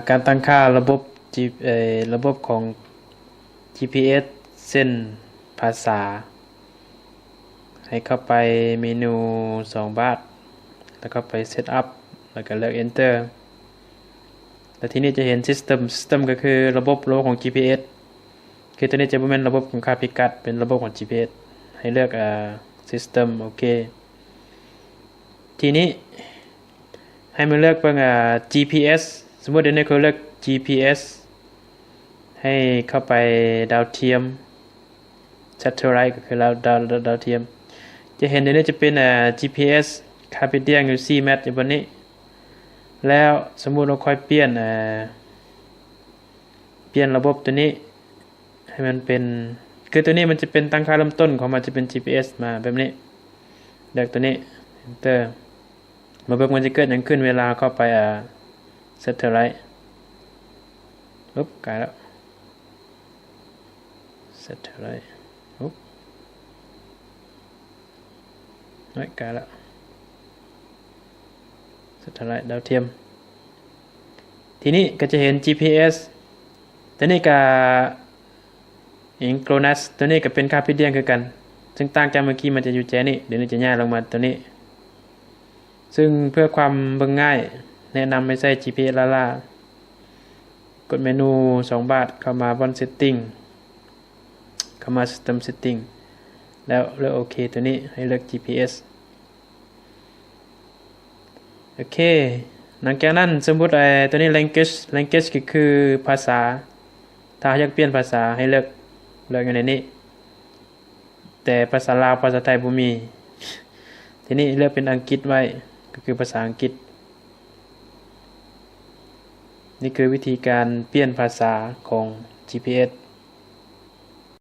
การตั้งค่าระบบ ระบบของ GPS เส้นภาษาให้เข้าไปเมนู2บาทแล้วก็ไป Setup แล้วก็เลือก Enter แล้วที่นี่จะเห็น System ก็คือระบบของ GPS คือตัวนี้จะเป็นระบบของค่าพิกัดเป็นระบบของ GPS ให้เลือกSystem โอเคทีนี้ให้มันเลือกเป็นGPS สมมติเดี๋ยวนี้เขาเลือก GPS ให้เข้าไปดาวเทียม Satellite ก็คือดาวเทียมจะเห็นเดี๋ยวนี้จะเป็นGPS คาร์บิเดียงอยู่4 เมตรอยู่บนนี้แล้วสมมุติเราค่อยเปลี่ยนระบบตัวนี้ให้มันเป็นคือตัวนี้มันจะเป็นตั้งค่าเริ่มต้นของมันจะเป็น GPS มาแบบนี้เลือกตัวนี้ Enter มาเบิ่งมันจะเกิดอย่างขึ้นเวลาเข้าไปSatellite ปุ๊บกลายแล้ว Satellite ปุ๊บกลายแล้ว Satellite ดาวเทียมทีนี้ก็จะเห็น GPS ตัวนี้กับGLONASS ตัวนี้ก็เป็นคาร์บิเดียนคือกันซึ่งต่างจากเมื่อกี้มันจะอยู่แจนี่เดี๋ยวนี้จะย้ายลงมาตัวนี้ซึ่งเพื่อความเบิ่งง่ายแนะนำไม่ใส่ GPS ล่ากดเมนู2บาทเข้ามาบน Setting เข้ามา System Setting แล้วเลือกโอเคตัวนี้ให้เลือก GPS โอเคหลังจากนั้นสมมุติตัวนี้ language ก็คือภาษาถ้าอยากเปลี่ยนภาษาให้เลือกอยู่ในนี้แต่ภาษาลาวภาษาไทยบ่มีทีนี้เลือกเป็นอังกฤษไว้ก็คือภาษาอังกฤษนี่คือวิธีการเปลี่ยนภาษาของ GPS